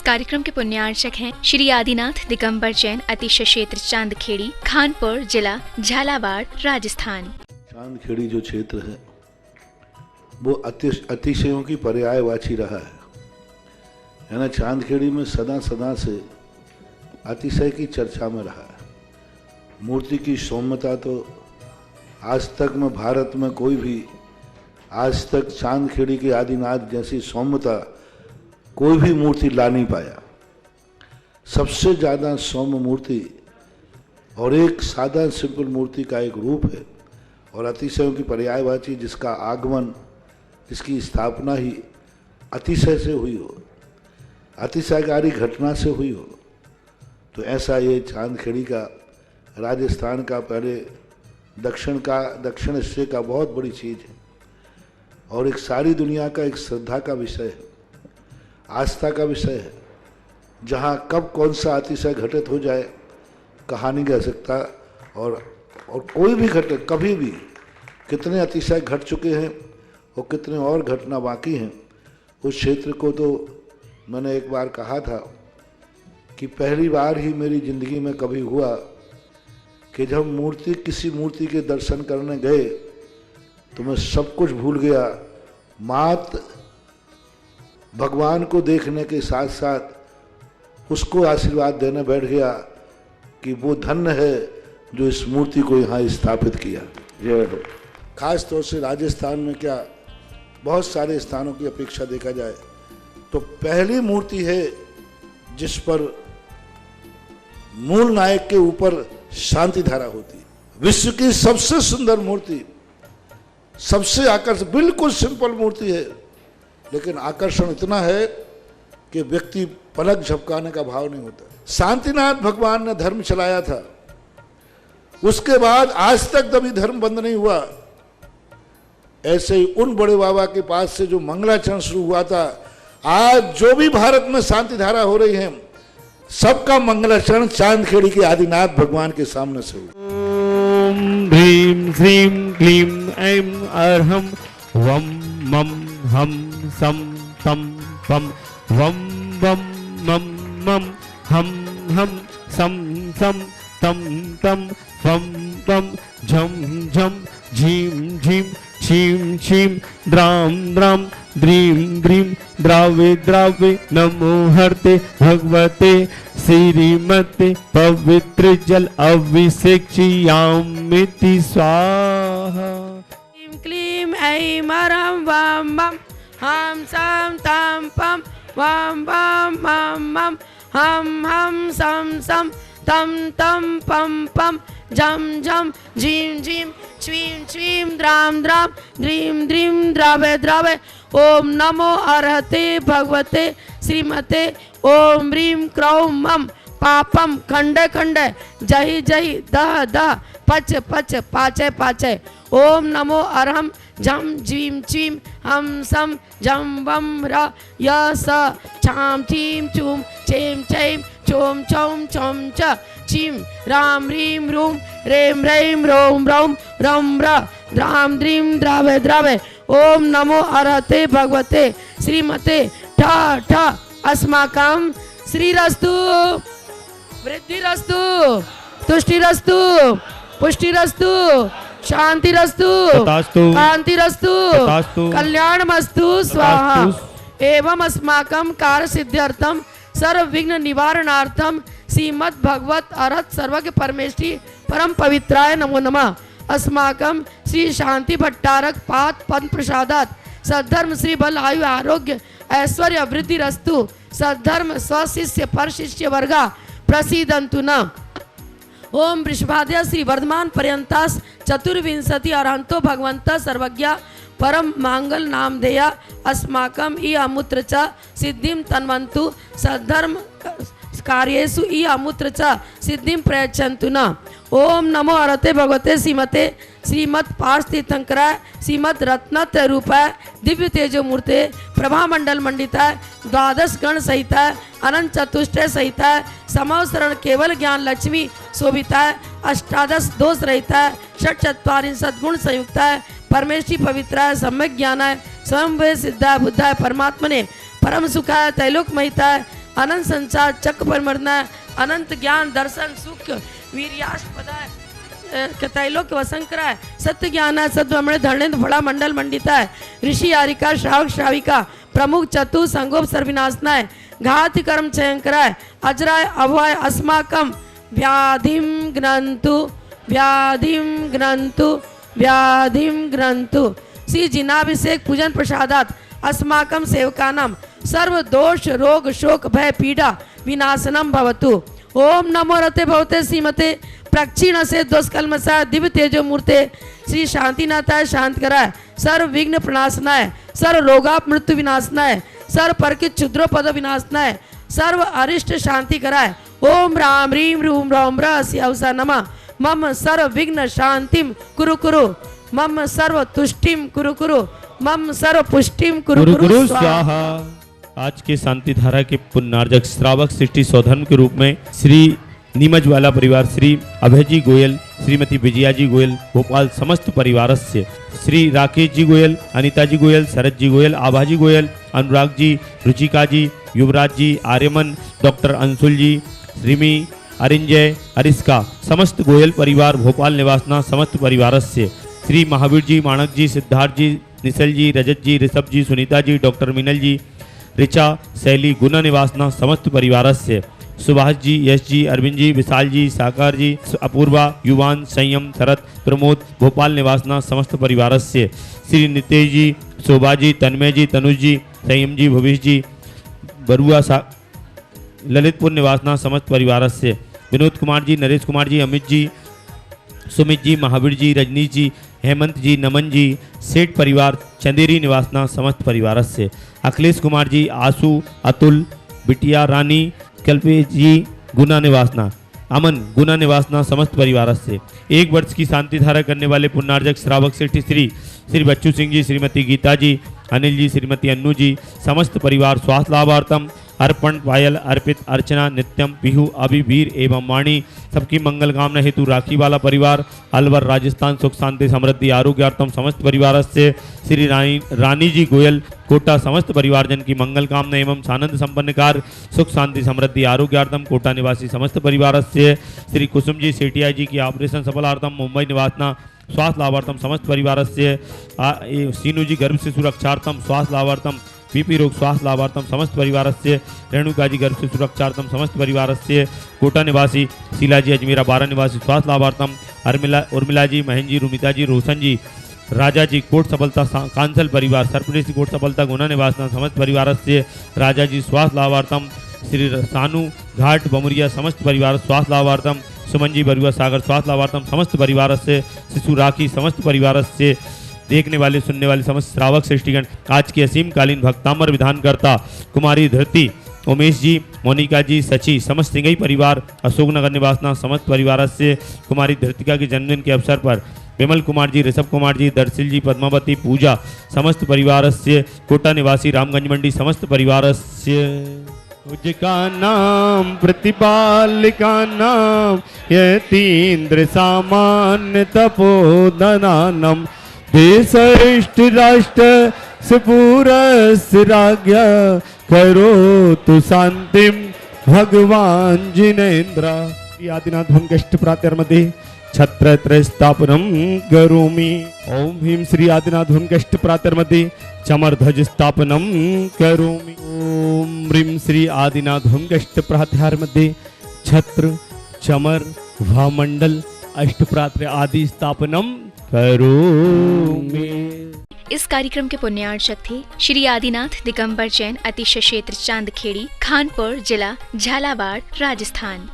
कार्यक्रम के पुण्यार्चक हैं श्री आदिनाथ दिगंबर जैन अतिशय क्षेत्र चांदखेड़ी, खानपुर जिला, झालावाड़, राजस्थान। चांदखेड़ी जो क्षेत्र है वो अतिशयों की पर्यायवाची रहा है ना। चांदखेड़ी में सदा सदा से अतिशय की चर्चा में रहा है। मूर्ति की सौम्यता तो आज तक में भारत में कोई भी आज तक चांदखेड़ी के आदिनाथ जैसी सौम्यता कोई भी मूर्ति ला नहीं पाया। सबसे ज़्यादा सौम्य मूर्ति और एक सादा सिंपल मूर्ति का एक रूप है और अतिशयों की पर्यायवाची जिसका आगमन, जिसकी स्थापना ही अतिशय से हुई हो, अतिशयकारी घटना से हुई हो, तो ऐसा ये चांदखेड़ी का राजस्थान का पहले दक्षिण हिस्से का बहुत बड़ी चीज़ है और एक सारी दुनिया का एक श्रद्धा का विषय है, आस्था का विषय है। जहाँ कब कौन सा अतिशय घटित हो जाए कहा नहीं जा सकता और कोई भी घटे कभी भी कितने अतिशय घट चुके हैं और कितने और घटना बाकी हैं। उस क्षेत्र को तो मैंने एक बार कहा था कि पहली बार ही मेरी ज़िंदगी में कभी हुआ कि जब किसी मूर्ति के दर्शन करने गए तो मैं सब कुछ भूल गया। मात भगवान को देखने के साथ साथ उसको आशीर्वाद देने बैठ गया कि वो धन्य है जो इस मूर्ति को यहाँ स्थापित किया। खास तौर से राजस्थान में क्या बहुत सारे स्थानों की अपेक्षा देखा जाए तो पहली मूर्ति है जिस पर मूल नायक के ऊपर शांति धारा होती है। विश्व की सबसे सुंदर मूर्ति, सबसे आकर्षक, बिल्कुल सिंपल मूर्ति है लेकिन आकर्षण इतना है कि व्यक्ति पलक झपकाने का भाव नहीं होता। शांतिनाथ भगवान ने धर्म चलाया था, उसके बाद आज तक कभी धर्म बंद नहीं हुआ। ऐसे ही उन बड़े बाबा के पास से जो मंगलाचरण शुरू हुआ था, आज जो भी भारत में शांति धारा हो रही है सबका मंगलाचरण चांदखेड़ी के आदिनाथ भगवान के सामने से हुआ। ओम ह्रीं श्रीं क्लीं ऐं अर्हं वम मम हम सम तम पम वम वम मम मम हम सम सम तम तम वम वम झम झम झीं झीं क्षीं क्षीं द्रां द्रां द्रीं द्रीं द्रावे द्रावे नमो हरते भगवते श्रीमते पवित्र जल अभिषेक्ष्यामिति स्वाहा। क्लीं क्लीं ऐं मरं वम वम हम सम तम पम वम वम मम हम सम सम तम तम पम पम झम झम झीं झीं श्वीं श्वीं द्रां द्रां द्रीं द्रीं द्रावे द्रावे। ओम नमो अर्हते भगवते श्रीमते ओम ह्रीं क्रौं मम पापम खंडे खंडे जहि जहि दह दह पच पच पाचे पाचे। ओम नमो अर्हं झम झीं छीं हम सम झम वम र य स छाम छीं छूम छेम छेम चोम चौम चौम च छीं राम ह्रीं रूं रेम रैम रोम रौम रम र द्राम द्रीं द्रावे द्रावे। ओम नमो अर्हते भगवते श्रीमते ठ ठ अस्माकं श्रीरस्तु वृद्धिरस्तु तुष्टिरस्तु पुष्टिरस्तु शांतिरस्तु कांतिरस्तु कल्याणमस्तु स्वाहा। एवं अस्माकं कार्य सिद्ध्यर्थम सर्व विघ्न निवारणार्थम श्रीमद् भगवत अर्हत सर्वज्ञ परमेष्टि परम पवित्राय नमो नमः। अस्माकं श्री शांति भट्टारक पाद पद प्रसादात सद्धर्म श्री बल आयु आरोग्य ऐश्वर्य वृद्धि रस्तु सद्धर्म स्वशिष्य पर शिष्य वर्गा प्रसीदंतु न। ओम वृषभाद्य श्री वर्धमान पर्यंतास चतुर्विंशति अरहंतो भगवंत सर्वज्ञ परम मांगल नामधेया अस्माकं ई अमूत्र च सिद्धिं तन्वन्तु सद्धर्म कार्येषु ई अमूत्र च सिद्धिं प्रयच्छन्तु न। ओम नमो अर्हते भगवते श्रीमते श्रीमत् पार्थ तीर्थंकराय श्रीमद् रत्नत्र रूपाय दिव्य तेजो मूर्ते प्रभा मंडल मंडिताय द्वादश गण सहिताय अनंत चतुष्टय सहिताय समवसरण केवल ज्ञान लक्ष्मी शोभिताय अष्टादश दोष रहिताय षट चत्वारिंशत् गुण संयुक्ताय परमेष्टि पवित्राय सम्यक ज्ञानाय स्वयं वे सिद्धाय बुद्धाय परमात्मने परम सुखाय त्रैलोक महिताय अनंत संसार चक्र परमर्दनाय अनंत ज्ञान दर्शन सुख वीर्यास्पदाय त्रैलोक्य वसंकराय सत्य ज्ञान सद्ब्रह्मण्य धरणेन्द्र फला मंडल मंडिताय ऋषि आरिका श्रावक श्राविका प्रमुख चतु संगोप सर्विनाशनाय घाति कर्म चयंकराय अजराय अभय अस्माकम व्याधिम ग्रंथु व्याधिम ग्रंथु व्याधिम ग्रंथु श्री जिनाभिषेक पूजन प्रसादात अस्माकं सेवकानां सर्व दोष रोग शोक भय पीड़ा विनाशनम भवतु। ओम नमो रते भवते श्रीमते प्रक्षीण से दोषकल्मषा दिव्य तेजो मूर्ते श्री शांतिनाथाय शांत कराय सर्व विघ्न प्रणाशनाय सर्व रोगाप मृत्यु विनाशनाय सर्व परकित क्षुद्रोपद विनाशनाय सर्व अरिष्ट शांति कराय। ओम राम ह्रीम रूम राम रवसा नमः मम सर्व विघ्न शांतिम कुरु कुरु मम सर्व तुष्टिम कुरु कुरु मम सर्व पुष्टिम कुरु कुरु स्वाहा। आज के शांति धारा के पुण्यार्जक श्रावक सृष्टि स्वधर्म के रूप में श्री नीमच वाला परिवार, श्री अभय जी गोयल, श्रीमती विजया जी गोयल, भोपाल समस्त परिवार से श्री राकेश जी गोयल, अनिता जी गोयल, शरद जी गोयल, आभा जी गोयल, अनुराग जी, रुचिका जी, युवराज जी, आर्यमन, डॉक्टर अंशुल जी, रिमी, अरिंजय, अरिस्का समस्त गोयल परिवार भोपाल निवासना समस्त परिवार से श्री महावीर जी, माणक जी, सिद्धार्थ जी, निशल जी, रजत जी, ऋषभ जी, सुनीता जी, डॉक्टर मिनल जी, ऋचा, शैली, गुना निवासना समस्त परिवार से सुभाष जी, यश जी, अरविंद जी, विशाल जी, साकार जी, अपूर्वा, युवान, संयम, शरद, प्रमोद भोपाल निवासना समस्त परिवार से श्री नितेश जी, शोभा जी, तन्मय जी, तनुज जी, संयम जी, भविष्य जी, बरुआ ललितपुर निवासना समस्त परिवार से विनोद कुमार जी, नरेश कुमार जी, अमित जी, सुमित जी, महावीर जी, रजनीश जी, हेमंत जी, नमन जी, सेठ परिवार चंदेरी निवासना समस्त परिवार से अखिलेश कुमार जी, आशु, अतुल, बिटिया रानी, कल्पेश जी, गुना निवासना, अमन, गुना निवासना समस्त परिवार से 1 वर्ष की शांति धारा करने वाले पुण्यार्जक श्रावक श्रेष्ठी श्री बच्चू सिंह जी, श्रीमती गीता जी, अनिल जी, श्रीमती अन्नू जी समस्त परिवार स्वास्थ्य लाभार्थम अर्पण, पायल, अर्पित, अर्चना, नित्यम, पिहू, अभि, वीर एवं वाणी सबकी मंगल कामना हेतु राखी वाला परिवार अलवर राजस्थान सुख शांति समृद्धि आरोग्यार्थम समस्त परिवार से श्री रानी जी गोयल कोटा समस्त परिवारजन की मंगल कामना एवं सानंद संपन्न कार्य सुख शांति समृद्धि आरोग्यार्थम कोटा निवासी समस्त परिवार से श्री कुसुम जी सेठिया जी की ऑपरेशन सफलार्थम मुंबई निवासना स्वास्थ्य लाभार्थम समस्त परिवार से सीनू जी गर्भ से सुरक्षार्थम स्वास्थ्य लाभार्थम बीपी रोग स्वास्थ्य लाभार्थम समस्त परिवार से रेणुका जी गर्भ से सुरक्षार्थम समस्त परिवार से कोटा निवासी शीला जी अजमेरा 12 निवासी स्वास्थ्य लाभार्थम उर्मिला जी, महेंद्र जी, रुमिता जी, रोशन जी, राजा जी कोट सफलता कांसल परिवार सरप्रेस कोट सफलता गुना निवासना समस्त परिवार से राजा जी स्वास्थ्य लाभार्थम श्री सानू घाट बमुरिया समस्त परिवार स्वास्थ्य लाभार्थम सुमन जी बरुआ सागर स्वास्थ्य लाभार्थम समस्त परिवार से शिशु राखी समस्त परिवार से देखने वाले सुनने वाले समस्त श्रावक श्रेष्ठीगण आज की असीम कालीन भक्तामर विधानकर्ता कुमारी धरती, उमेश जी, मोनिका जी, सची समस्त सिंगई परिवार अशोकनगर निवासना समस्त परिवार से कुमारी धरतिका के जन्मदिन के अवसर पर विमल कुमार जी, ऋषभ कुमार जी, दर्शिल जी, पद्मावती, पूजा समस्त परिवार से कोटा निवासी रामगंज मंडी समस्त परिवार से का नाम प्रतिपालिका नाम यतीन्द्र सामान्य तपोधनानम देशरिष्ट राष्ट्र सुपुरस्य राज्ञ करो तु शांतिम भगवान जिनेन्द्र। आदिनाथ भंगष्ट प्रातर्मध्ये छत्रत्र स्थापनम करोमि। ओम भीम श्री आदिनाथ भंगष्ट प्रातर्मध्ये चमरध्वज स्थापनम करोमि। ओम ह्रीं श्री आदिनाथ भंगष्ट प्रातर्मध्ये छत्र चमर भामंडल अष्टप्रात्र आदि स्थापनम करोमि। इस कार्यक्रम के पुण्यार्चक थे श्री आदिनाथ दिगंबर जैन, अतिशय क्षेत्र चांदखेड़ी, खानपुर जिला, झालावाड़, राजस्थान।